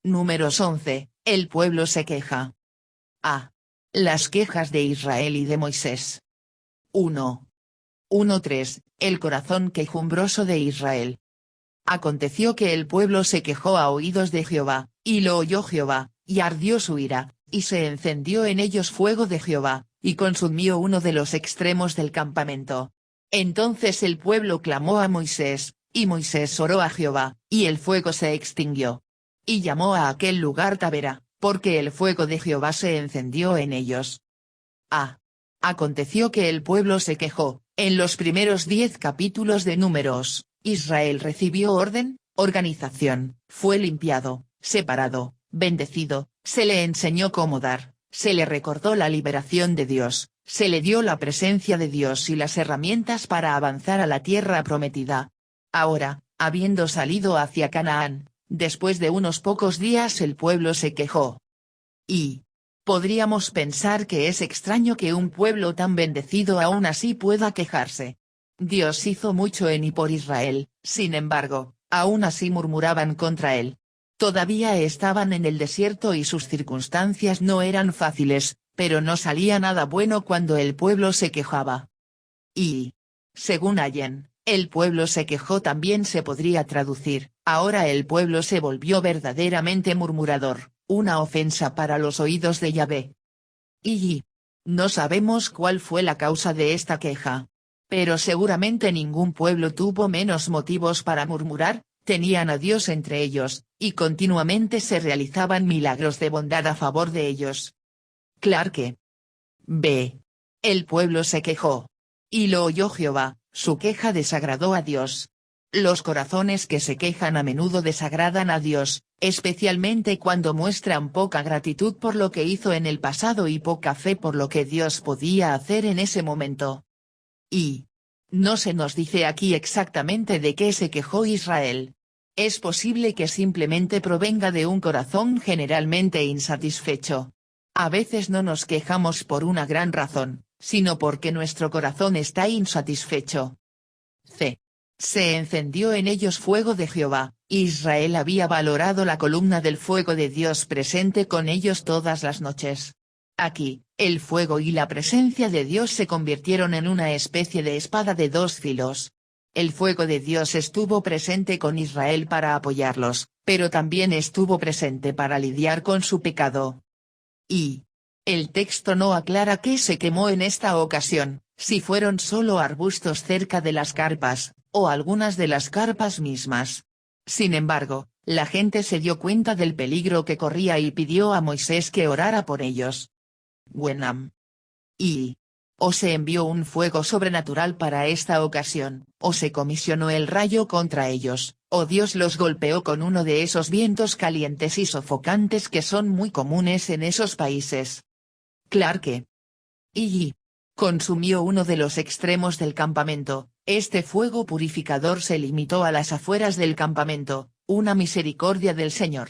Números 11, el pueblo se queja. A. Las quejas de Israel y de Moisés. 1. 1:3, el corazón quejumbroso de Israel. Aconteció que el pueblo se quejó a oídos de Jehová, y lo oyó Jehová, y ardió su ira, y se encendió en ellos fuego de Jehová, y consumió uno de los extremos del campamento. Entonces el pueblo clamó a Moisés, y Moisés oró a Jehová, y el fuego se extinguió. Y llamó a aquel lugar Tabera, porque el fuego de Jehová se encendió en ellos. A. Aconteció que el pueblo se quejó. En los primeros 10 capítulos de Números, Israel recibió orden, organización, fue limpiado, separado, bendecido, se le enseñó cómo dar, se le recordó la liberación de Dios, se le dio la presencia de Dios y las herramientas para avanzar a la tierra prometida. Ahora, habiendo salido hacia Canaán, después de unos pocos días el pueblo se quejó. Y podríamos pensar que es extraño que un pueblo tan bendecido aún así pueda quejarse. Dios hizo mucho en y por Israel, sin embargo, aún así murmuraban contra él. Todavía estaban en el desierto y sus circunstancias no eran fáciles, pero no salía nada bueno cuando el pueblo se quejaba. Y, según Allen, el pueblo se quejó también se podría traducir, ahora el pueblo se volvió verdaderamente murmurador, una ofensa para los oídos de Yahvé. Y no sabemos cuál fue la causa de esta queja. Pero seguramente ningún pueblo tuvo menos motivos para murmurar, tenían a Dios entre ellos, y continuamente se realizaban milagros de bondad a favor de ellos. Clarke. B. El pueblo se quejó. Y lo oyó Jehová, su queja desagradó a Dios. Los corazones que se quejan a menudo desagradan a Dios, especialmente cuando muestran poca gratitud por lo que hizo en el pasado y poca fe por lo que Dios podía hacer en ese momento. Y no se nos dice aquí exactamente de qué se quejó Israel. Es posible que simplemente provenga de un corazón generalmente insatisfecho. A veces no nos quejamos por una gran razón, sino porque nuestro corazón está insatisfecho. C. Se encendió en ellos fuego de Jehová. Israel había valorado la columna del fuego de Dios presente con ellos todas las noches. Aquí, el fuego y la presencia de Dios se convirtieron en una especie de espada de dos filos. El fuego de Dios estuvo presente con Israel para apoyarlos, pero también estuvo presente para lidiar con su pecado. Y el texto no aclara qué se quemó en esta ocasión, si fueron solo arbustos cerca de las carpas, o algunas de las carpas mismas. Sin embargo, la gente se dio cuenta del peligro que corría y pidió a Moisés que orara por ellos. Wenham. Y o se envió un fuego sobrenatural para esta ocasión, o se comisionó el rayo contra ellos, o Dios los golpeó con uno de esos vientos calientes y sofocantes que son muy comunes en esos países. Clarke. Y consumió uno de los extremos del campamento. Este fuego purificador se limitó a las afueras del campamento, una misericordia del Señor.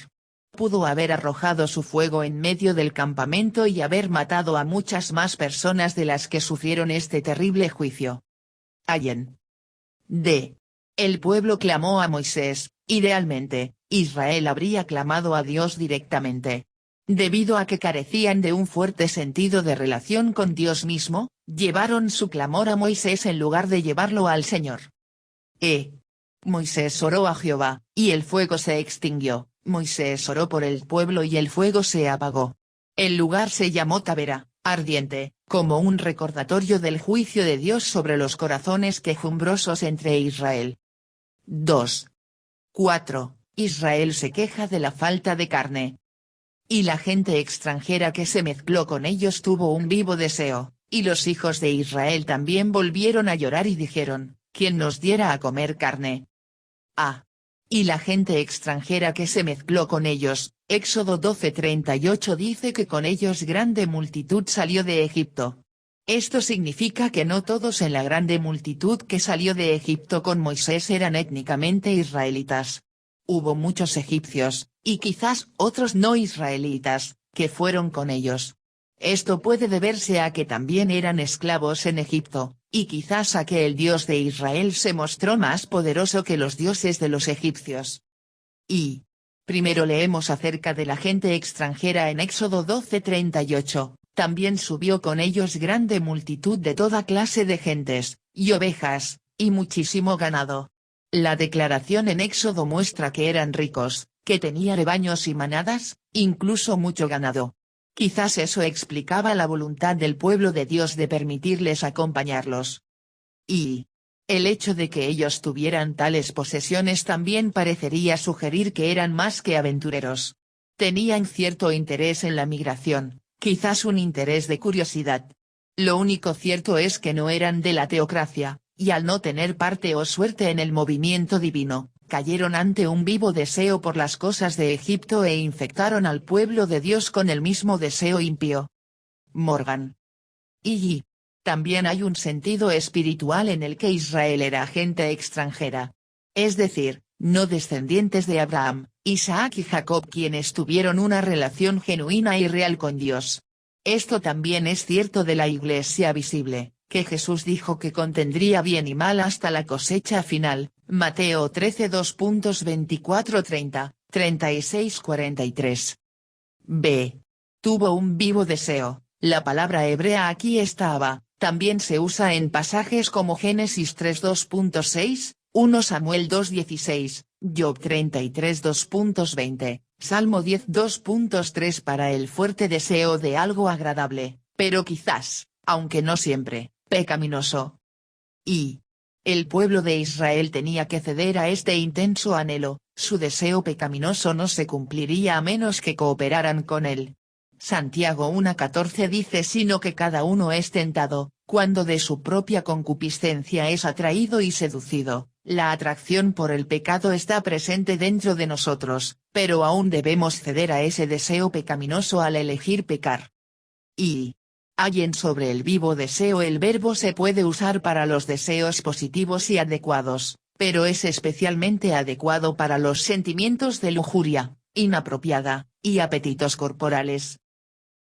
Pudo haber arrojado su fuego en medio del campamento y haber matado a muchas más personas de las que sufrieron este terrible juicio. Allen. D. El pueblo clamó a Moisés. Idealmente, Israel habría clamado a Dios directamente. Debido a que carecían de un fuerte sentido de relación con Dios mismo, llevaron su clamor a Moisés en lugar de llevarlo al Señor. Moisés oró a Jehová, y el fuego se extinguió. Moisés oró por el pueblo y el fuego se apagó. El lugar se llamó Tabera, ardiente, como un recordatorio del juicio de Dios sobre los corazones quejumbrosos entre Israel. 2. 4. Israel se queja de la falta de carne. Y la gente extranjera que se mezcló con ellos tuvo un vivo deseo, y los hijos de Israel también volvieron a llorar y dijeron, ¿quién nos diera a comer carne? Y la gente extranjera que se mezcló con ellos, Éxodo 12:38 dice que con ellos grande multitud salió de Egipto. Esto significa que no todos en la grande multitud que salió de Egipto con Moisés eran étnicamente israelitas. Hubo muchos egipcios, y quizás otros no israelitas, que fueron con ellos. Esto puede deberse a que también eran esclavos en Egipto, y quizás a que el Dios de Israel se mostró más poderoso que los dioses de los egipcios. Primero leemos acerca de la gente extranjera en Éxodo 12:38, también subió con ellos grande multitud de toda clase de gentes, y ovejas, y muchísimo ganado. La declaración en Éxodo muestra que eran ricos, que tenían rebaños y manadas, incluso mucho ganado. Quizás eso explicaba la voluntad del pueblo de Dios de permitirles acompañarlos. Y el hecho de que ellos tuvieran tales posesiones también parecería sugerir que eran más que aventureros. Tenían cierto interés en la migración, quizás un interés de curiosidad. Lo único cierto es que no eran de la teocracia, y al no tener parte o suerte en el movimiento divino, cayeron ante un vivo deseo por las cosas de Egipto e infectaron al pueblo de Dios con el mismo deseo impío. Morgan. Y también hay un sentido espiritual en el que Israel era gente extranjera. Es decir, no descendientes de Abraham, Isaac y Jacob quienes tuvieron una relación genuina y real con Dios. Esto también es cierto de la Iglesia visible, que Jesús dijo que contendría bien y mal hasta la cosecha final, Mateo 13 2.24-30, 36-43. B. Tuvo un vivo deseo. La palabra hebrea aquí estaba, también se usa en pasajes como Génesis 3 2.6, 1 Samuel 2.16, Job 33 2.20, Salmo 10 2.3 para el fuerte deseo de algo agradable, pero quizás, aunque no siempre, pecaminoso. Y el pueblo de Israel tenía que ceder a este intenso anhelo, su deseo pecaminoso no se cumpliría a menos que cooperaran con él. Santiago 1:14 dice sino que cada uno es tentado, cuando de su propia concupiscencia es atraído y seducido, la atracción por el pecado está presente dentro de nosotros, pero aún debemos ceder a ese deseo pecaminoso al elegir pecar. Y hay en sobre el vivo deseo el verbo se puede usar para los deseos positivos y adecuados, pero es especialmente adecuado para los sentimientos de lujuria, inapropiada, y apetitos corporales.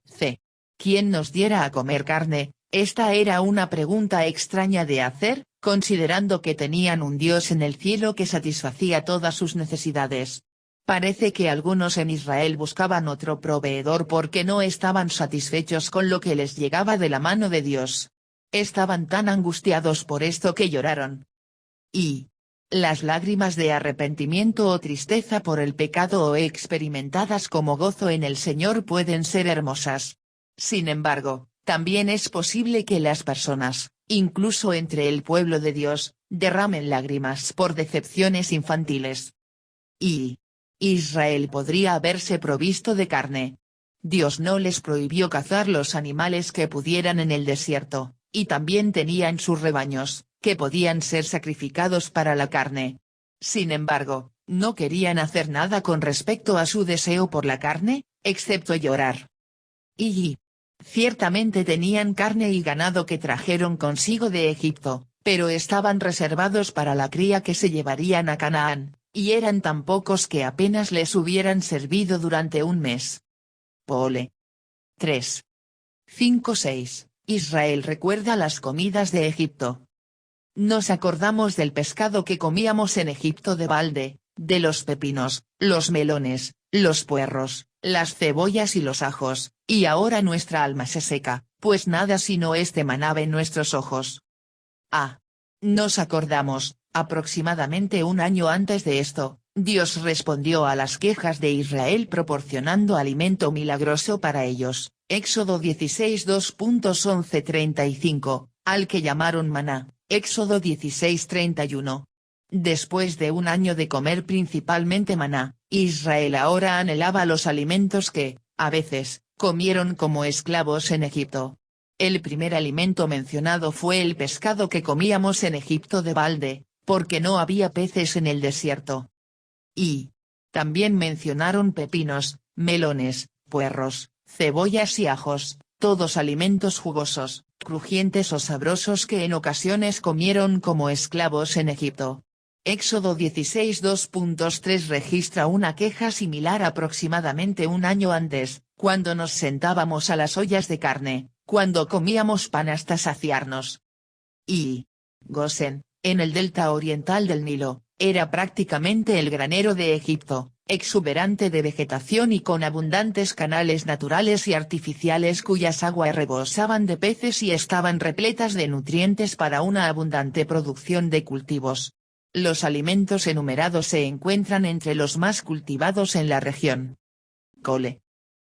C. ¿Quién nos diera a comer carne? Esta era una pregunta extraña de hacer, considerando que tenían un Dios en el cielo que satisfacía todas sus necesidades. Parece que algunos en Israel buscaban otro proveedor porque no estaban satisfechos con lo que les llegaba de la mano de Dios. Estaban tan angustiados por esto que lloraron. Y las lágrimas de arrepentimiento o tristeza por el pecado o experimentadas como gozo en el Señor pueden ser hermosas. Sin embargo, también es posible que las personas, incluso entre el pueblo de Dios, derramen lágrimas por decepciones infantiles. Y Israel podría haberse provisto de carne. Dios no les prohibió cazar los animales que pudieran en el desierto, y también tenían sus rebaños, que podían ser sacrificados para la carne. Sin embargo, no querían hacer nada con respecto a su deseo por la carne, excepto llorar. Y ciertamente tenían carne y ganado que trajeron consigo de Egipto, pero estaban reservados para la cría que se llevarían a Canaán, y eran tan pocos que apenas les hubieran servido durante un mes. Pole. 3. 5-6. Israel recuerda las comidas de Egipto. Nos acordamos del pescado que comíamos en Egipto de balde, de los pepinos, los melones, los puerros, las cebollas y los ajos, y ahora nuestra alma se seca, pues nada sino este maná en nuestros ojos. Nos acordamos, aproximadamente un año antes de esto, Dios respondió a las quejas de Israel proporcionando alimento milagroso para ellos, Éxodo 16 2.11-35, al que llamaron maná, Éxodo 16:31. Después de un año de comer principalmente maná, Israel ahora anhelaba los alimentos que, a veces, comieron como esclavos en Egipto. El primer alimento mencionado fue el pescado que comíamos en Egipto de balde, porque no había peces en el desierto. Y también mencionaron pepinos, melones, puerros, cebollas y ajos, todos alimentos jugosos, crujientes o sabrosos que en ocasiones comieron como esclavos en Egipto. Éxodo 16 2.3 registra una queja similar aproximadamente un año antes, cuando nos sentábamos a las ollas de carne, cuando comíamos pan hasta saciarnos. Y Gosen, en el delta oriental del Nilo, era prácticamente el granero de Egipto, exuberante de vegetación y con abundantes canales naturales y artificiales cuyas aguas rebosaban de peces y estaban repletas de nutrientes para una abundante producción de cultivos. Los alimentos enumerados se encuentran entre los más cultivados en la región. Cole.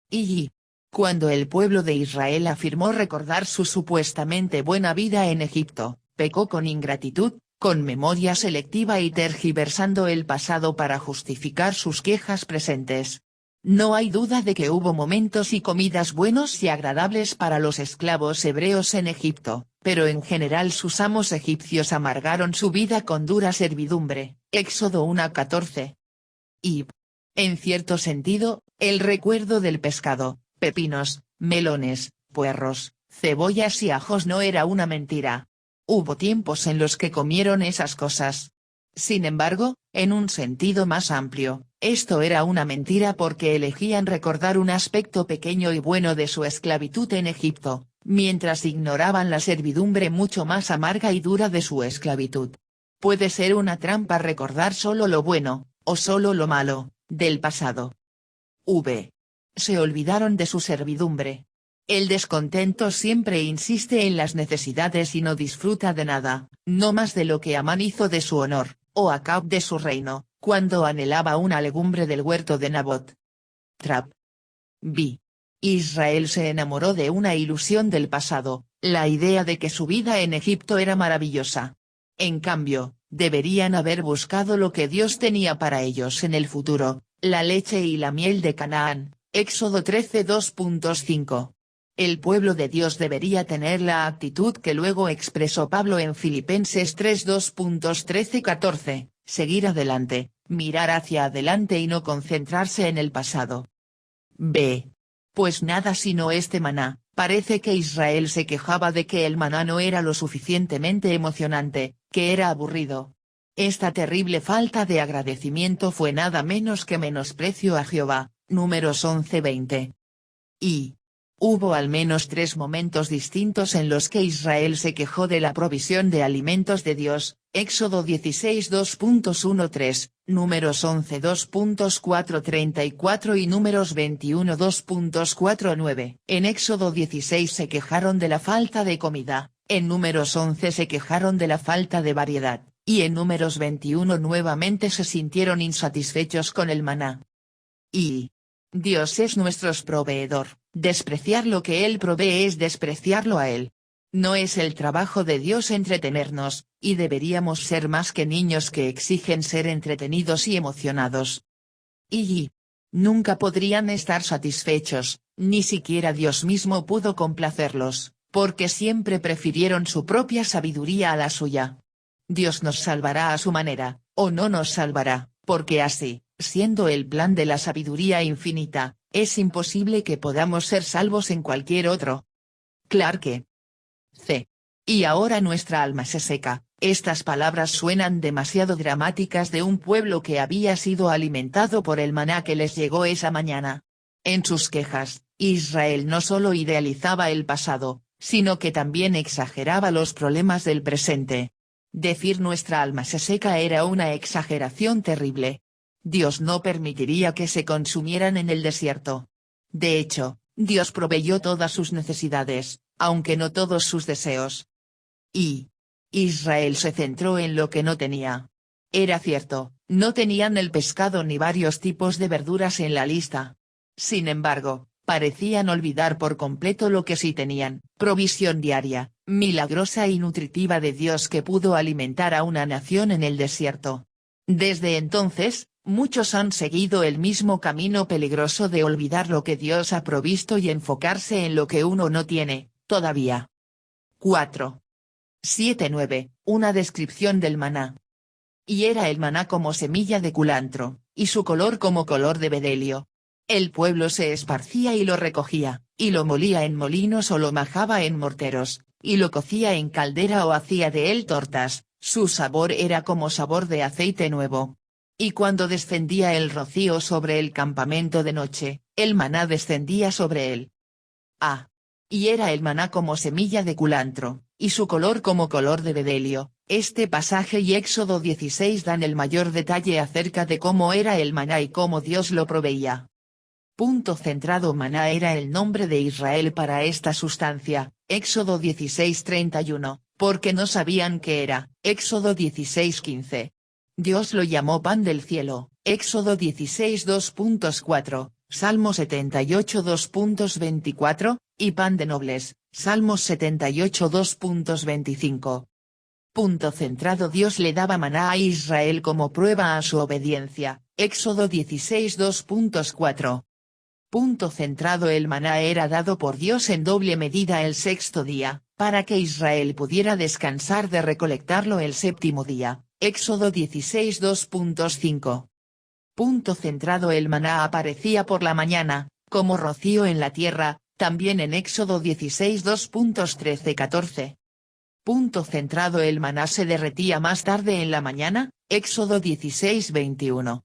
Y cuando el pueblo de Israel afirmó recordar su supuestamente buena vida en Egipto, pecó con ingratitud, con memoria selectiva y tergiversando el pasado para justificar sus quejas presentes. No hay duda de que hubo momentos y comidas buenos y agradables para los esclavos hebreos en Egipto, pero en general sus amos egipcios amargaron su vida con dura servidumbre. Éxodo 1:14. Y, en cierto sentido, el recuerdo del pescado, pepinos, melones, puerros, cebollas y ajos no era una mentira. Hubo tiempos en los que comieron esas cosas. Sin embargo, en un sentido más amplio, esto era una mentira porque elegían recordar un aspecto pequeño y bueno de su esclavitud en Egipto, mientras ignoraban la servidumbre mucho más amarga y dura de su esclavitud. Puede ser una trampa recordar solo lo bueno, o solo lo malo, del pasado. Se olvidaron de su servidumbre. El descontento siempre insiste en las necesidades y no disfruta de nada, no más de lo que Amán hizo de su honor, o Acab de su reino, cuando anhelaba una legumbre del huerto de Nabot. Trap. Israel se enamoró de una ilusión del pasado, la idea de que su vida en Egipto era maravillosa. En cambio, deberían haber buscado lo que Dios tenía para ellos en el futuro, la leche y la miel de Canaán. Éxodo 13:2.5. El pueblo de Dios debería tener la actitud que luego expresó Pablo en Filipenses 3:2.13-14, seguir adelante, mirar hacia adelante y no concentrarse en el pasado. Pues nada sino este maná. Parece que Israel se quejaba de que el maná no era lo suficientemente emocionante, que era aburrido. Esta terrible falta de agradecimiento fue nada menos que menosprecio a Jehová. Números 11:20. Y hubo al menos 3 momentos distintos en los que Israel se quejó de la provisión de alimentos de Dios, Éxodo 16:2.13, Números 11:2.434 y Números 21:2.49. En Éxodo 16 se quejaron de la falta de comida, en Números 11 se quejaron de la falta de variedad, y en Números 21 nuevamente se sintieron insatisfechos con el maná. Y Dios es nuestro proveedor, despreciar lo que Él provee es despreciarlo a Él. No es el trabajo de Dios entretenernos, y deberíamos ser más que niños que exigen ser entretenidos y emocionados. Y nunca podrían estar satisfechos, ni siquiera Dios mismo pudo complacerlos, porque siempre prefirieron su propia sabiduría a la suya. Dios nos salvará a su manera, o no nos salvará, porque así, siendo el plan de la sabiduría infinita, es imposible que podamos ser salvos en cualquier otro. Clarke. Y ahora nuestra alma se seca. Estas palabras suenan demasiado dramáticas de un pueblo que había sido alimentado por el maná que les llegó esa mañana. En sus quejas, Israel no solo idealizaba el pasado, sino que también exageraba los problemas del presente. Decir nuestra alma se seca era una exageración terrible. Dios no permitiría que se consumieran en el desierto. De hecho, Dios proveyó todas sus necesidades, aunque no todos sus deseos. Y Israel se centró en lo que no tenía. Era cierto, no tenían el pescado ni varios tipos de verduras en la lista. Sin embargo, parecían olvidar por completo lo que sí tenían, provisión diaria, milagrosa y nutritiva de Dios que pudo alimentar a una nación en el desierto. Desde entonces, muchos han seguido el mismo camino peligroso de olvidar lo que Dios ha provisto y enfocarse en lo que uno no tiene, todavía. 4.7.9, una descripción del maná. Y era el maná como semilla de culantro, y su color como color de bedelio. El pueblo se esparcía y lo recogía, y lo molía en molinos o lo majaba en morteros, y lo cocía en caldera o hacía de él tortas, su sabor era como sabor de aceite nuevo. Y cuando descendía el rocío sobre el campamento de noche, el maná descendía sobre él. Y era el maná como semilla de culantro, y su color como color de bedelio. Este pasaje y Éxodo 16 dan el mayor detalle acerca de cómo era el maná y cómo Dios lo proveía. Punto centrado. Maná era el nombre de Israel para esta sustancia, Éxodo 16:31, porque no sabían qué era, Éxodo 16:15. Dios lo llamó pan del cielo, Éxodo 16:2.4, Salmo 78:2.24, y pan de nobles, Salmos 78:2.25. Punto centrado. Dios le daba maná a Israel como prueba a su obediencia, Éxodo 16:2.4. Punto centrado. El maná era dado por Dios en doble medida el sexto día, para que Israel pudiera descansar de recolectarlo el séptimo día, Éxodo 16:2.5. Punto centrado. El maná aparecía por la mañana, como rocío en la tierra, también en Éxodo 16:2.13-14. Punto centrado. El maná se derretía más tarde en la mañana, Éxodo 16:21.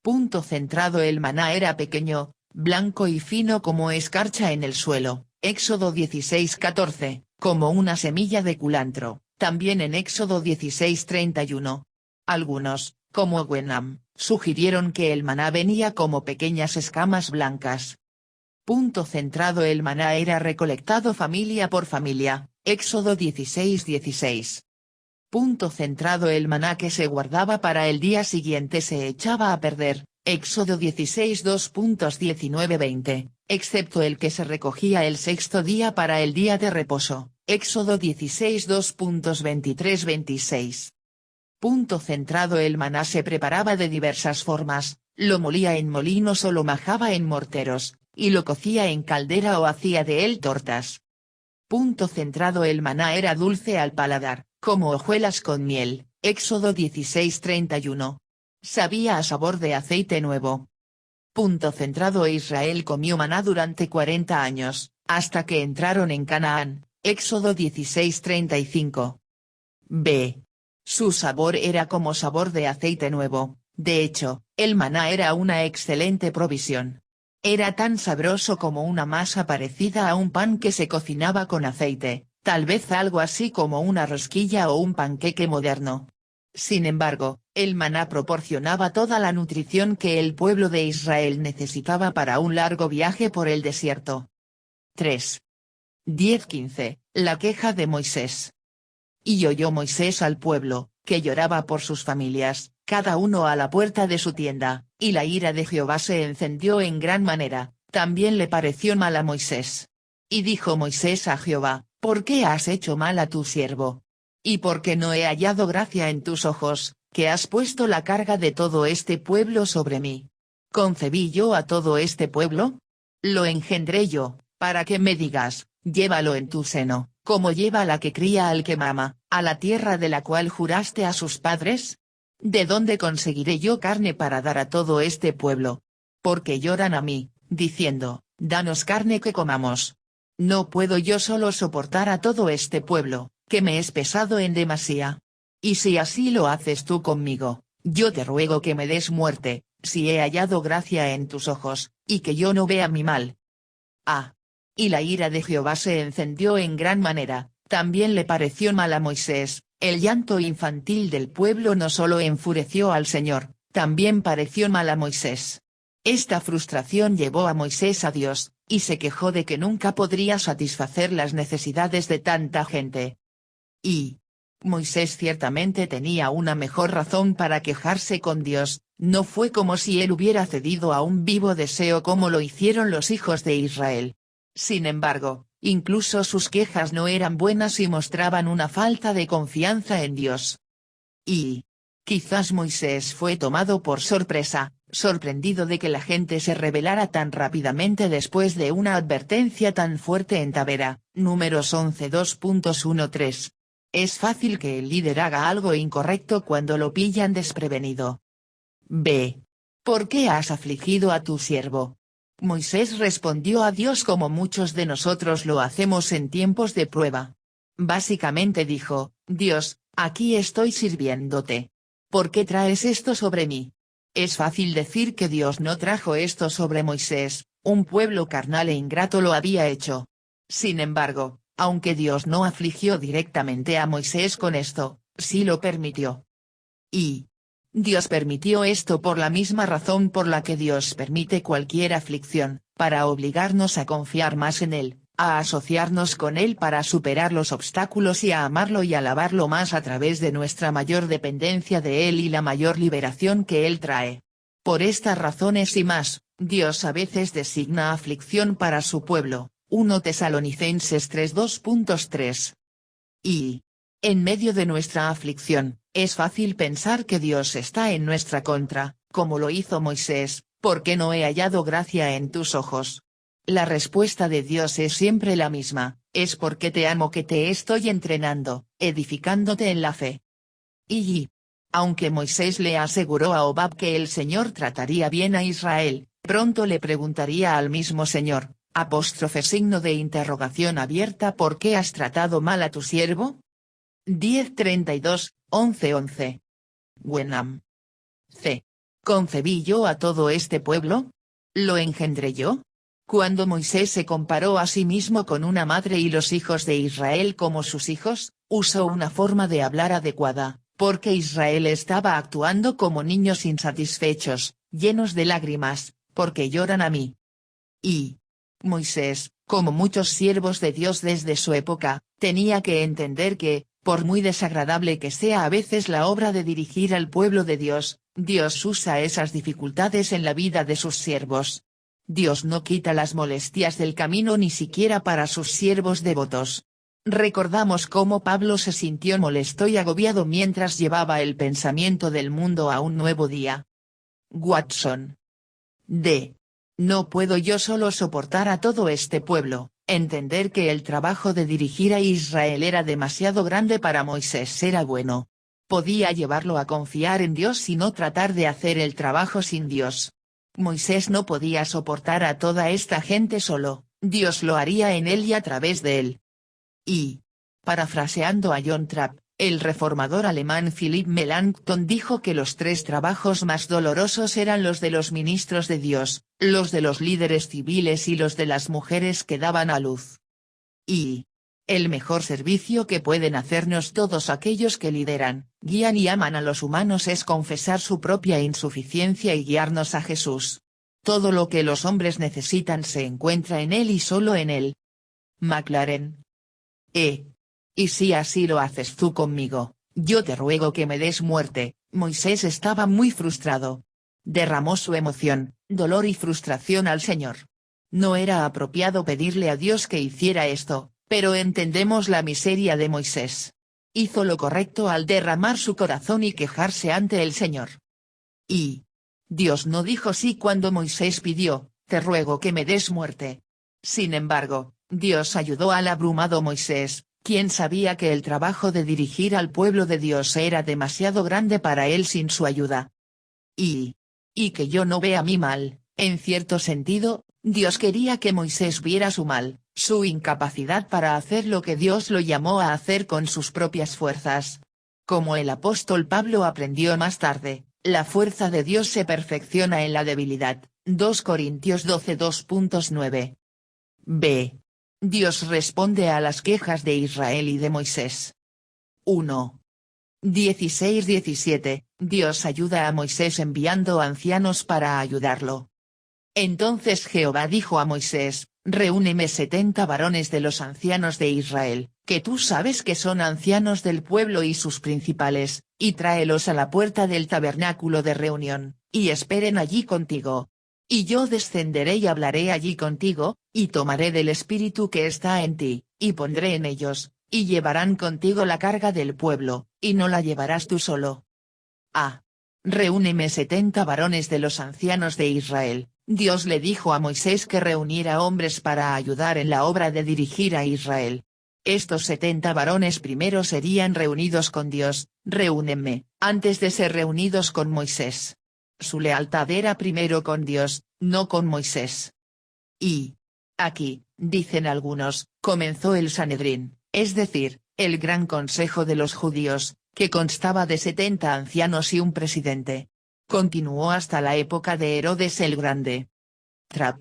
Punto centrado. El maná era pequeño, blanco y fino como escarcha en el suelo, Éxodo 16:14, como una semilla de culantro, también en Éxodo 16:31. Algunos, como Wenham, sugirieron que el maná venía como pequeñas escamas blancas. Punto centrado. El maná era recolectado familia por familia, Éxodo 16:16. Punto centrado. El maná que se guardaba para el día siguiente se echaba a perder, Éxodo 16:2.19-20, excepto el que se recogía el sexto día para el día de reposo, Éxodo 16:2.23-26. Punto centrado. El maná se preparaba de diversas formas, lo molía en molinos o lo majaba en morteros, y lo cocía en caldera o hacía de él tortas. Punto centrado. El maná era dulce al paladar, como hojuelas con miel, Éxodo 16:31. Sabía a sabor de aceite nuevo. Punto centrado. Israel comió maná durante 40 años, hasta que entraron en Canaán, Éxodo 16:35. B. Su sabor era como sabor de aceite nuevo, de hecho, el maná era una excelente provisión. Era tan sabroso como una masa parecida a un pan que se cocinaba con aceite, tal vez algo así como una rosquilla o un panqueque moderno. Sin embargo, el maná proporcionaba toda la nutrición que el pueblo de Israel necesitaba para un largo viaje por el desierto. 3. 10:15, la queja de Moisés. Y oyó Moisés al pueblo, que lloraba por sus familias, cada uno a la puerta de su tienda, y la ira de Jehová se encendió en gran manera, también le pareció mal a Moisés. Y dijo Moisés a Jehová, ¿por qué has hecho mal a tu siervo? ¿Y por qué no he hallado gracia en tus ojos, que has puesto la carga de todo este pueblo sobre mí? ¿Concebí yo a todo este pueblo? Lo engendré yo, para que me digas, llévalo en tu seno, como lleva la que cría al que mama, a la tierra de la cual juraste a sus padres. ¿De dónde conseguiré yo carne para dar a todo este pueblo? Porque lloran a mí, diciendo, danos carne que comamos. No puedo yo solo soportar a todo este pueblo, que me es pesado en demasía. Y si así lo haces tú conmigo, yo te ruego que me des muerte, si he hallado gracia en tus ojos, y que yo no vea mi mal. Y la ira de Jehová se encendió en gran manera, también le pareció mal a Moisés, el llanto infantil del pueblo no solo enfureció al Señor, también pareció mal a Moisés. Esta frustración llevó a Moisés a Dios, y se quejó de que nunca podría satisfacer las necesidades de tanta gente. Y Moisés ciertamente tenía una mejor razón para quejarse con Dios, no fue como si él hubiera cedido a un vivo deseo como lo hicieron los hijos de Israel. Sin embargo, incluso sus quejas no eran buenas y mostraban una falta de confianza en Dios. Y quizás Moisés fue tomado por sorpresa, sorprendido de que la gente se rebelara tan rápidamente después de una advertencia tan fuerte en Tabera, Números 11:2.13. Es fácil que el líder haga algo incorrecto cuando lo pillan desprevenido. B. ¿Por qué has afligido a tu siervo? Moisés respondió a Dios como muchos de nosotros lo hacemos en tiempos de prueba. Básicamente dijo, Dios, aquí estoy sirviéndote. ¿Por qué traes esto sobre mí? Es fácil decir que Dios no trajo esto sobre Moisés, un pueblo carnal e ingrato lo había hecho. Sin embargo, aunque Dios no afligió directamente a Moisés con esto, sí lo permitió. Y Dios permitió esto por la misma razón por la que Dios permite cualquier aflicción, para obligarnos a confiar más en Él, a asociarnos con Él para superar los obstáculos y a amarlo y alabarlo más a través de nuestra mayor dependencia de Él y la mayor liberación que Él trae. Por estas razones y más, Dios a veces designa aflicción para su pueblo. 1 Tesalonicenses 3:2.3. Y, en medio de nuestra aflicción, es fácil pensar que Dios está en nuestra contra, como lo hizo Moisés, porque no he hallado gracia en tus ojos. La respuesta de Dios es siempre la misma, es porque te amo que te estoy entrenando, edificándote en la fe. Y, aunque Moisés le aseguró a Hobab que el Señor trataría bien a Israel, pronto le preguntaría al mismo Señor, signo de interrogación abierta: ¿por qué has tratado mal a tu siervo? 10:32, 11:11. Wenham. C. ¿Concebí yo a todo este pueblo? ¿Lo engendré yo? Cuando Moisés se comparó a sí mismo con una madre y los hijos de Israel como sus hijos, usó una forma de hablar adecuada, porque Israel estaba actuando como niños insatisfechos, llenos de lágrimas, porque lloran a mí. Y Moisés, como muchos siervos de Dios desde su época, tenía que entender que, por muy desagradable que sea a veces la obra de dirigir al pueblo de Dios, Dios usa esas dificultades en la vida de sus siervos. Dios no quita las molestias del camino ni siquiera para sus siervos devotos. Recordamos cómo Pablo se sintió molesto y agobiado mientras llevaba el pensamiento del mundo a un nuevo día. Watson. D. No puedo yo solo soportar a todo este pueblo, entender que el trabajo de dirigir a Israel era demasiado grande para Moisés era bueno. Podía llevarlo a confiar en Dios y no tratar de hacer el trabajo sin Dios. Moisés no podía soportar a toda esta gente solo, Dios lo haría en él y a través de él. Y, parafraseando a John Trapp, el reformador alemán Philipp Melanchthon dijo que los tres trabajos más dolorosos eran los de los ministros de Dios, los de los líderes civiles y los de las mujeres que daban a luz. Y el mejor servicio que pueden hacernos todos aquellos que lideran, guían y aman a los humanos es confesar su propia insuficiencia y guiarnos a Jesús. Todo lo que los hombres necesitan se encuentra en Él y solo en Él. McLaren. Y si así lo haces tú conmigo, yo te ruego que me des muerte. Moisés estaba muy frustrado. Derramó su emoción, dolor y frustración al Señor. No era apropiado pedirle a Dios que hiciera esto, pero entendemos la miseria de Moisés. Hizo lo correcto al derramar su corazón y quejarse ante el Señor. Y Dios no dijo sí cuando Moisés pidió, te ruego que me des muerte. Sin embargo, Dios ayudó al abrumado Moisés, quien sabía que el trabajo de dirigir al pueblo de Dios era demasiado grande para él sin su ayuda. Y que yo no vea mi mal, en cierto sentido, Dios quería que Moisés viera su mal, su incapacidad para hacer lo que Dios lo llamó a hacer con sus propias fuerzas. Como el apóstol Pablo aprendió más tarde, la fuerza de Dios se perfecciona en la debilidad. 2 Corintios 12:2.9. B. Dios responde a las quejas de Israel y de Moisés. 1. 16-17, Dios ayuda a Moisés enviando ancianos para ayudarlo. Entonces Jehová dijo a Moisés, reúneme 70 varones de los ancianos de Israel, que tú sabes que son ancianos del pueblo y sus principales, y tráelos a la puerta del tabernáculo de reunión, y esperen allí contigo. Y yo descenderé y hablaré allí contigo, y tomaré del espíritu que está en ti, y pondré en ellos, y llevarán contigo la carga del pueblo, y no la llevarás tú solo. A. Reúneme 70 varones de los ancianos de Israel. Dios le dijo a Moisés que reuniera hombres para ayudar en la obra de dirigir a Israel. Estos 70 varones primero serían reunidos con Dios, reúnenme, antes de ser reunidos con Moisés. Su lealtad era primero con Dios, no con Moisés. Y aquí, dicen algunos, comenzó el Sanedrín, es decir, el gran consejo de los judíos, que constaba de 70 ancianos y un presidente. Continuó hasta la época de Herodes el Grande. Trapp.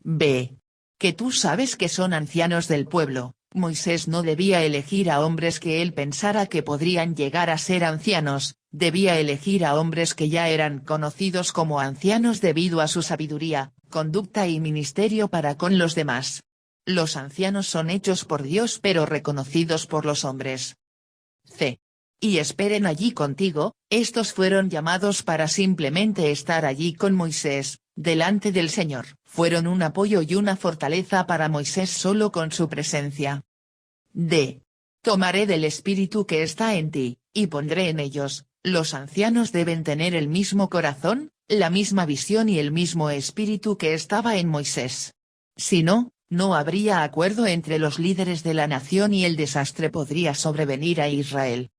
B. Que tú sabes que son ancianos del pueblo, Moisés no debía elegir a hombres que él pensara que podrían llegar a ser ancianos, debía elegir a hombres que ya eran conocidos como ancianos debido a su sabiduría, conducta y ministerio para con los demás. Los ancianos son hechos por Dios pero reconocidos por los hombres. C. Y esperen allí contigo, estos fueron llamados para simplemente estar allí con Moisés, delante del Señor, fueron un apoyo y una fortaleza para Moisés solo con su presencia. D. Tomaré del espíritu que está en ti, y pondré en ellos. Los ancianos deben tener el mismo corazón, la misma visión y el mismo espíritu que estaba en Moisés. Si no, no habría acuerdo entre los líderes de la nación y el desastre podría sobrevenir a Israel.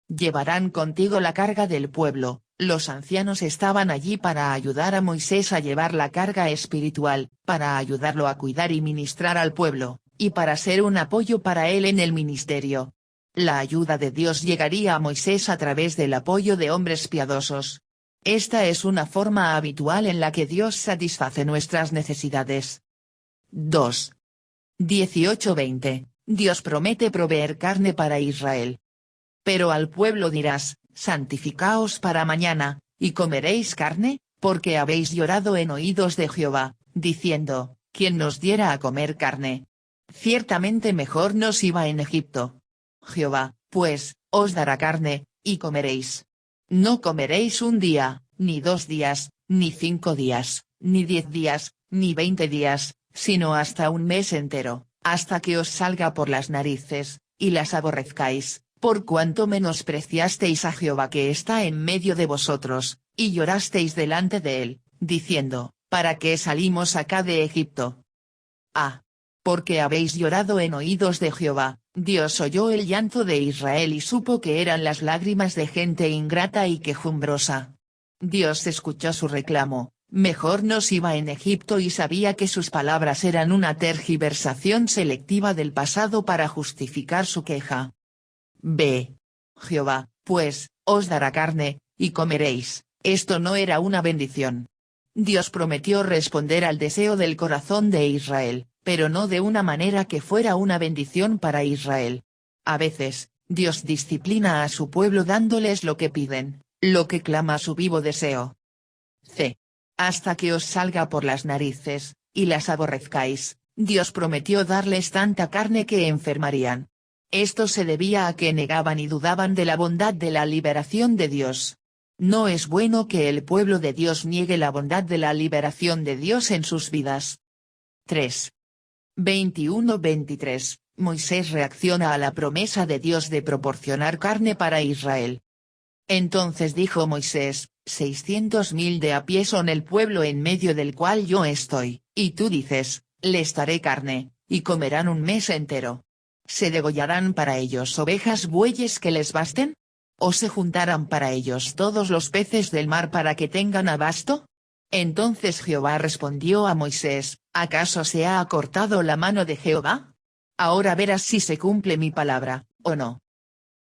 Llevarán contigo la carga del pueblo. Los ancianos estaban allí para ayudar a Moisés a llevar la carga espiritual, para ayudarlo a cuidar y ministrar al pueblo, y para ser un apoyo para él en el ministerio. La ayuda de Dios llegaría a Moisés a través del apoyo de hombres piadosos. Esta es una forma habitual en la que Dios satisface nuestras necesidades. 2. 18-20. Dios promete proveer carne para Israel. Pero al pueblo dirás, santificaos para mañana, y comeréis carne, porque habéis llorado en oídos de Jehová, diciendo, ¿quién nos diera a comer carne? Ciertamente mejor nos iba en Egipto. Jehová, pues, os dará carne, y comeréis. No comeréis un día, ni 2 días, ni 5 días, ni 10 días, ni 20 días, sino hasta un mes entero, hasta que os salga por las narices, y las aborrezcáis. Por cuanto menospreciasteis a Jehová que está en medio de vosotros, y llorasteis delante de él, diciendo, ¿para qué salimos acá de Egipto? Porque habéis llorado en oídos de Jehová. Dios oyó el llanto de Israel y supo que eran las lágrimas de gente ingrata y quejumbrosa. Dios escuchó su reclamo, mejor nos iba en Egipto y sabía que sus palabras eran una tergiversación selectiva del pasado para justificar su queja. B. Jehová, pues, os dará carne, y comeréis. Esto no era una bendición. Dios prometió responder al deseo del corazón de Israel, pero no de una manera que fuera una bendición para Israel. A veces, Dios disciplina a su pueblo dándoles lo que piden, lo que clama su vivo deseo. C. Hasta que os salga por las narices, y las aborrezcáis, Dios prometió darles tanta carne que enfermarían. Esto se debía a que negaban y dudaban de la bondad de la liberación de Dios. No es bueno que el pueblo de Dios niegue la bondad de la liberación de Dios en sus vidas. 3. 21-23, Moisés reacciona a la promesa de Dios de proporcionar carne para Israel. Entonces dijo Moisés, 600.000 de a pie son el pueblo en medio del cual yo estoy, y tú dices, les daré carne, y comerán un mes entero. ¿Se degollarán para ellos ovejas bueyes que les basten? ¿O se juntarán para ellos todos los peces del mar para que tengan abasto? Entonces Jehová respondió a Moisés, ¿acaso se ha acortado la mano de Jehová? Ahora verás si se cumple mi palabra, o no.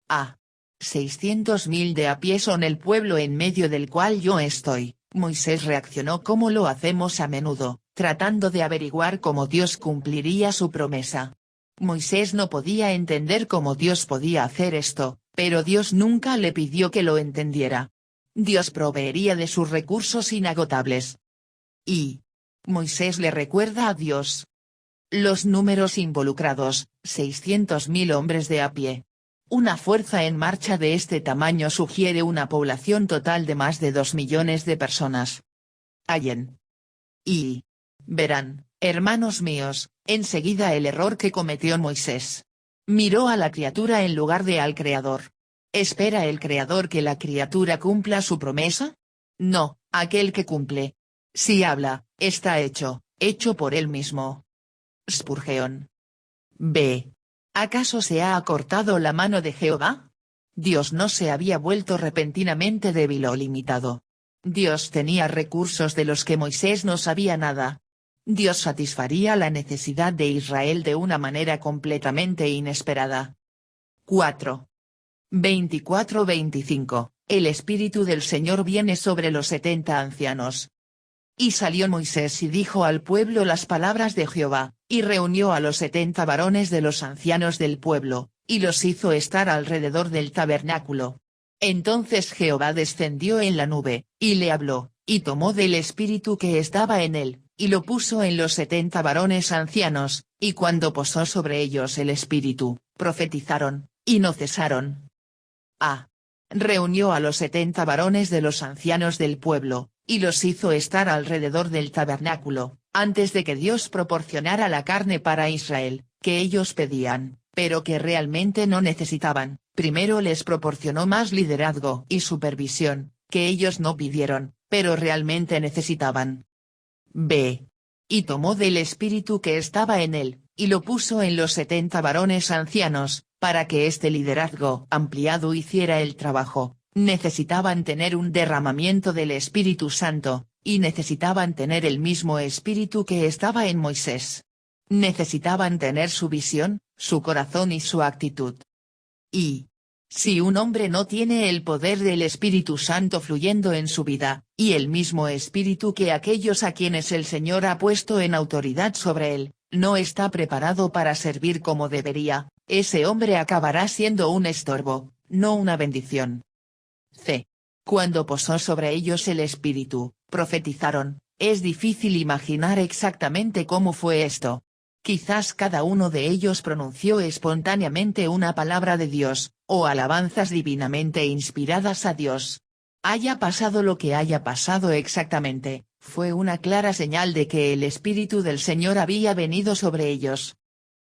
600.000 de a pie son el pueblo en medio del cual yo estoy. Moisés reaccionó como lo hacemos a menudo, tratando de averiguar cómo Dios cumpliría su promesa. Moisés no podía entender cómo Dios podía hacer esto, pero Dios nunca le pidió que lo entendiera. Dios proveería de sus recursos inagotables. Y Moisés le recuerda a Dios. Los números involucrados, 600.000 hombres de a pie. Una fuerza en marcha de este tamaño sugiere una población total de más de 2 millones de personas. Hallen. Y verán, hermanos míos, enseguida el error que cometió Moisés. Miró a la criatura en lugar de al Creador. ¿Espera el Creador que la criatura cumpla su promesa? No, aquel que cumple. Si habla, está hecho por él mismo. Spurgeon. B. ¿Acaso se ha acortado la mano de Jehová? Dios no se había vuelto repentinamente débil o limitado. Dios tenía recursos de los que Moisés no sabía nada. Dios satisfaría la necesidad de Israel de una manera completamente inesperada. 4. 24-25, el Espíritu del Señor viene sobre los 70 ancianos. Y salió Moisés y dijo al pueblo las palabras de Jehová, y reunió a los 70 varones de los ancianos del pueblo, y los hizo estar alrededor del tabernáculo. Entonces Jehová descendió en la nube, y le habló, y tomó del espíritu que estaba en él, y lo puso en los 70 varones ancianos, y cuando posó sobre ellos el espíritu, profetizaron, y no cesaron. Reunió a los 70 varones de los ancianos del pueblo, y los hizo estar alrededor del tabernáculo, antes de que Dios proporcionara la carne para Israel, que ellos pedían, pero que realmente no necesitaban. Primero les proporcionó más liderazgo y supervisión, que ellos no pidieron, pero realmente necesitaban. Y tomó del espíritu que estaba en él, y lo puso en los 70 varones ancianos, para que este liderazgo ampliado hiciera el trabajo. Necesitaban tener un derramamiento del Espíritu Santo, y necesitaban tener el mismo espíritu que estaba en Moisés. Necesitaban tener su visión, su corazón y su actitud. Y si un hombre no tiene el poder del Espíritu Santo fluyendo en su vida, y el mismo espíritu que aquellos a quienes el Señor ha puesto en autoridad sobre él, no está preparado para servir como debería, ese hombre acabará siendo un estorbo, no una bendición. Cuando posó sobre ellos el espíritu, profetizaron. Es difícil imaginar exactamente cómo fue esto. Quizás cada uno de ellos pronunció espontáneamente una palabra de Dios, o alabanzas divinamente inspiradas a Dios. Haya pasado lo que haya pasado exactamente, fue una clara señal de que el Espíritu del Señor había venido sobre ellos.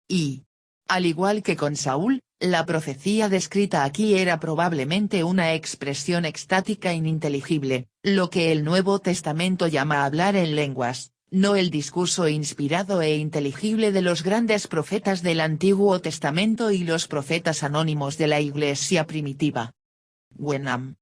Y, al igual que con Saúl, la profecía descrita aquí era probablemente una expresión extática ininteligible, lo que el Nuevo Testamento llama hablar en lenguas, no el discurso inspirado e inteligible de los grandes profetas del Antiguo Testamento y los profetas anónimos de la Iglesia primitiva. Wenham.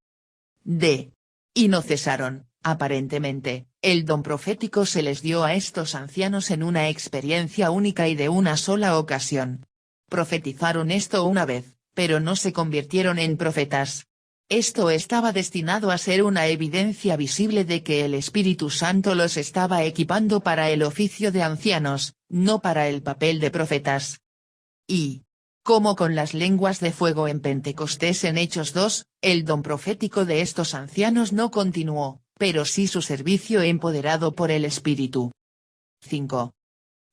Y no cesaron, aparentemente, el don profético se les dio a estos ancianos en una experiencia única y de una sola ocasión. Profetizaron esto una vez, pero no se convirtieron en profetas. Esto estaba destinado a ser una evidencia visible de que el Espíritu Santo los estaba equipando para el oficio de ancianos, no para el papel de profetas. Y, como con las lenguas de fuego en Pentecostés en Hechos 2, el don profético de estos ancianos no continuó, pero sí su servicio empoderado por el Espíritu.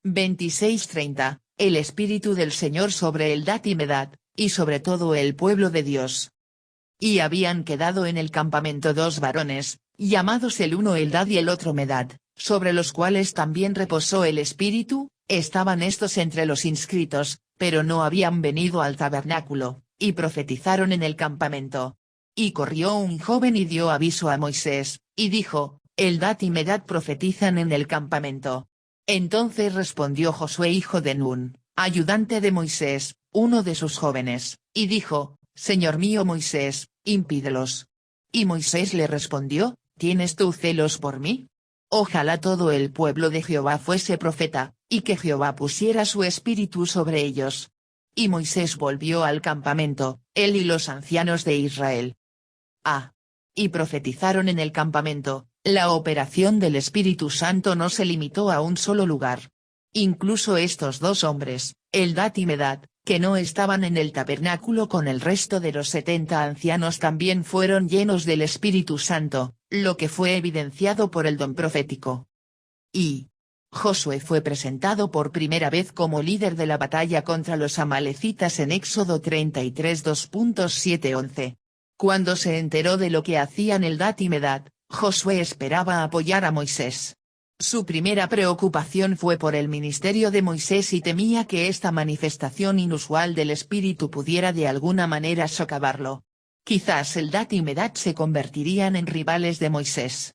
26:30, el Espíritu del Señor sobre Eldad y Medad, y sobre todo el pueblo de Dios. Y habían quedado en el campamento 2 varones, llamados el uno Eldad y el otro Medad, sobre los cuales también reposó el Espíritu. Estaban estos entre los inscritos, pero no habían venido al tabernáculo, y profetizaron en el campamento. Y corrió un joven y dio aviso a Moisés, y dijo, Eldad y Medad profetizan en el campamento. Entonces respondió Josué hijo de Nun, ayudante de Moisés, uno de sus jóvenes, y dijo, Señor mío Moisés, impídelos. Y Moisés le respondió, ¿tienes tú celos por mí? Ojalá todo el pueblo de Jehová fuese profeta, y que Jehová pusiera su espíritu sobre ellos. Y Moisés volvió al campamento, él y los ancianos de Israel. Y profetizaron en el campamento. La operación del Espíritu Santo no se limitó a un solo lugar. Incluso estos dos hombres, Eldad y Medad, que no estaban en el tabernáculo con el resto de los 70 ancianos también fueron llenos del Espíritu Santo, lo que fue evidenciado por el don profético. Y Josué fue presentado por primera vez como líder de la batalla contra los amalecitas en Éxodo 33 2.7-11. Cuando se enteró de lo que hacían Eldad y Medad, Josué esperaba apoyar a Moisés. Su primera preocupación fue por el ministerio de Moisés y temía que esta manifestación inusual del Espíritu pudiera de alguna manera socavarlo. Quizás Eldad y Medad se convertirían en rivales de Moisés.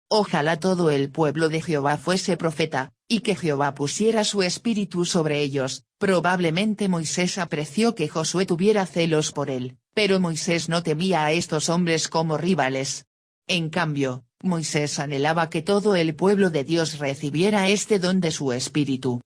Ojalá todo el pueblo de Jehová fuese profeta, y que Jehová pusiera su espíritu sobre ellos. Probablemente Moisés apreció que Josué tuviera celos por él, pero Moisés no temía a estos hombres como rivales. En cambio, Moisés anhelaba que todo el pueblo de Dios recibiera este don de su espíritu.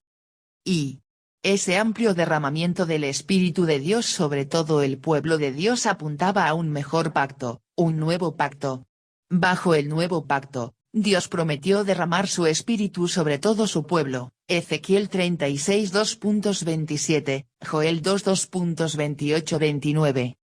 Y ese amplio derramamiento del Espíritu de Dios sobre todo el pueblo de Dios apuntaba a un mejor pacto, un nuevo pacto. Bajo el nuevo pacto, Dios prometió derramar su espíritu sobre todo su pueblo, Ezequiel 36 2.27, Joel 2 2.28-29.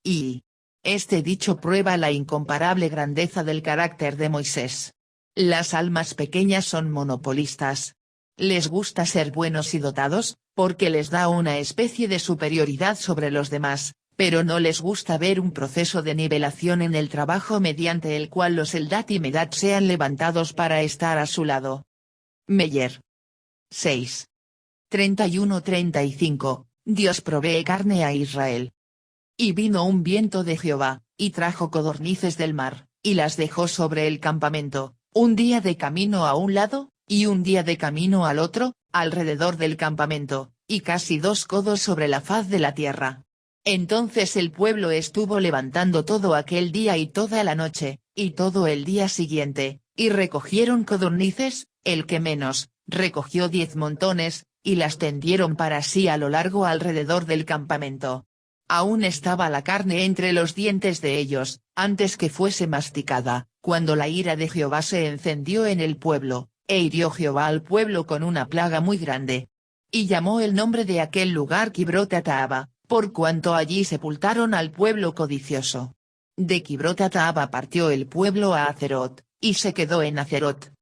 Y este dicho prueba la incomparable grandeza del carácter de Moisés. Las almas pequeñas son monopolistas. Les gusta ser buenos y dotados, porque les da una especie de superioridad sobre los demás, pero no les gusta ver un proceso de nivelación en el trabajo mediante el cual los Eldad y Medad sean levantados para estar a su lado. Meyer. 6. 31-35, Dios provee carne a Israel. Y vino un viento de Jehová, y trajo codornices del mar, y las dejó sobre el campamento, un día de camino a un lado, y un día de camino al otro, alrededor del campamento, y casi 2 codos sobre la faz de la tierra. Entonces el pueblo estuvo levantando todo aquel día y toda la noche, y todo el día siguiente, y recogieron codornices, el que menos, recogió 10 montones, y las tendieron para sí a lo largo alrededor del campamento. Aún estaba la carne entre los dientes de ellos, antes que fuese masticada, cuando la ira de Jehová se encendió en el pueblo, e hirió Jehová al pueblo con una plaga muy grande. Y llamó el nombre de aquel lugar Kibrot Hataava, por cuanto allí sepultaron al pueblo codicioso. De Kibrot Hataava partió el pueblo a Hazerot, y se quedó en Hazerot.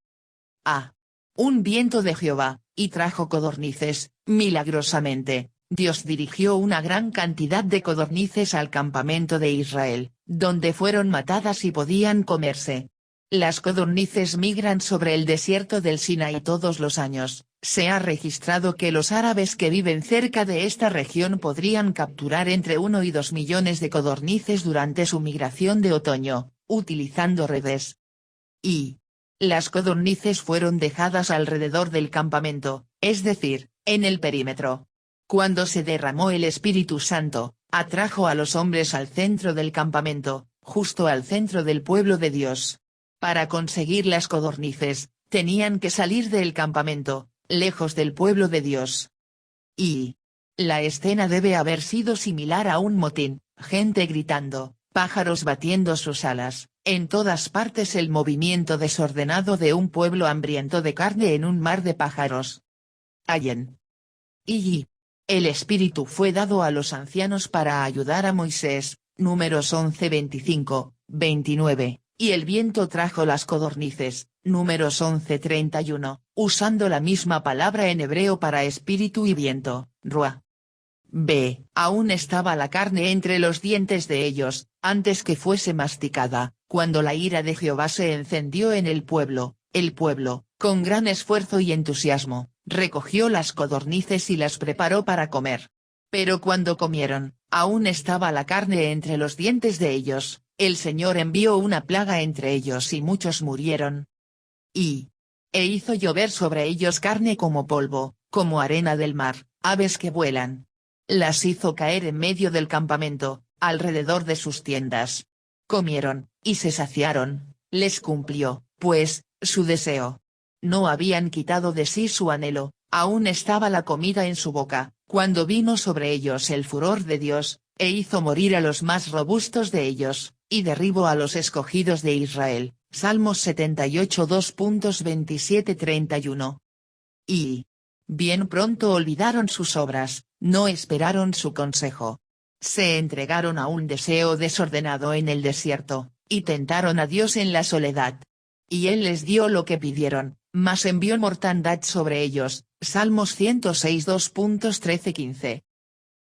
Un viento de Jehová, y trajo codornices, milagrosamente. Dios dirigió una gran cantidad de codornices al campamento de Israel, donde fueron matadas y podían comerse. Las codornices migran sobre el desierto del Sinaí todos los años. Se ha registrado que los árabes que viven cerca de esta región podrían capturar entre 1 y 2 millones de codornices durante su migración de otoño, utilizando redes. Y las codornices fueron dejadas alrededor del campamento, es decir, en el perímetro. Cuando se derramó el Espíritu Santo, atrajo a los hombres al centro del campamento, justo al centro del pueblo de Dios. Para conseguir las codornices, tenían que salir del campamento, lejos del pueblo de Dios. Y la escena debe haber sido similar a un motín, gente gritando, pájaros batiendo sus alas, en todas partes el movimiento desordenado de un pueblo hambriento de carne en un mar de pájaros. Allen. Y el Espíritu fue dado a los ancianos para ayudar a Moisés, Números 11:25, 29, y el viento trajo las codornices, Números 11:31, usando la misma palabra en hebreo para espíritu y viento, ruah. Aún estaba la carne entre los dientes de ellos, antes que fuese masticada, cuando la ira de Jehová se encendió en el pueblo, con gran esfuerzo y entusiasmo, recogió las codornices y las preparó para comer. Pero cuando comieron, aún estaba la carne entre los dientes de ellos, el Señor envió una plaga entre ellos y muchos murieron. E hizo llover sobre ellos carne como polvo, como arena del mar, aves que vuelan. Las hizo caer en medio del campamento, alrededor de sus tiendas. Comieron, y se saciaron, les cumplió, pues, su deseo. No habían quitado de sí su anhelo, aún estaba la comida en su boca, cuando vino sobre ellos el furor de Dios, e hizo morir a los más robustos de ellos, y derribó a los escogidos de Israel. Salmos 78 2.27-31. Y bien pronto olvidaron sus obras, no esperaron su consejo. Se entregaron a un deseo desordenado en el desierto, y tentaron a Dios en la soledad. Y Él les dio lo que pidieron, mas envió mortandad sobre ellos. Salmos 106 2.13-15.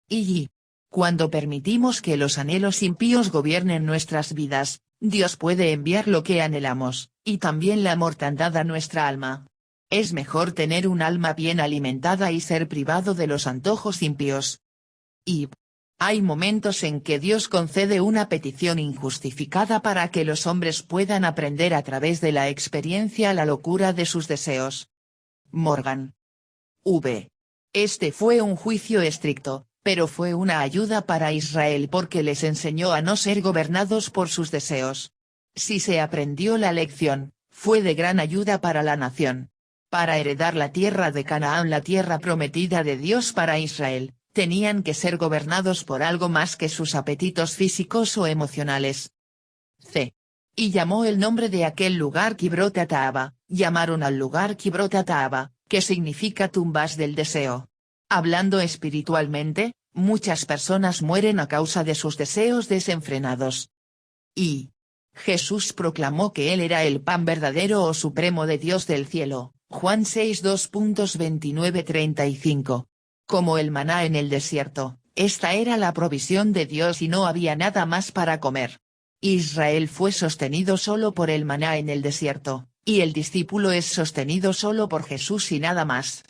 Y cuando permitimos que los anhelos impíos gobiernen nuestras vidas, Dios puede enviar lo que anhelamos, y también la mortandad a nuestra alma. Es mejor tener un alma bien alimentada y ser privado de los antojos impíos. Y hay momentos en que Dios concede una petición injustificada para que los hombres puedan aprender a través de la experiencia la locura de sus deseos. Morgan. Este fue un juicio estricto, pero fue una ayuda para Israel porque les enseñó a no ser gobernados por sus deseos. Si se aprendió la lección, fue de gran ayuda para la nación. Para heredar la tierra de Canaán, la tierra prometida de Dios para Israel, tenían que ser gobernados por algo más que sus apetitos físicos o emocionales. Y llamó el nombre de aquel lugar Kibrot Hataava, llamaron al lugar Kibrot Hataava, que significa tumbas del deseo. Hablando espiritualmente, muchas personas mueren a causa de sus deseos desenfrenados. Y Jesús proclamó que Él era el pan verdadero o supremo de Dios del cielo, Juan 6 2.29-35. Como el maná en el desierto, esta era la provisión de Dios y no había nada más para comer. Israel fue sostenido solo por el maná en el desierto, y el discípulo es sostenido solo por Jesús y nada más.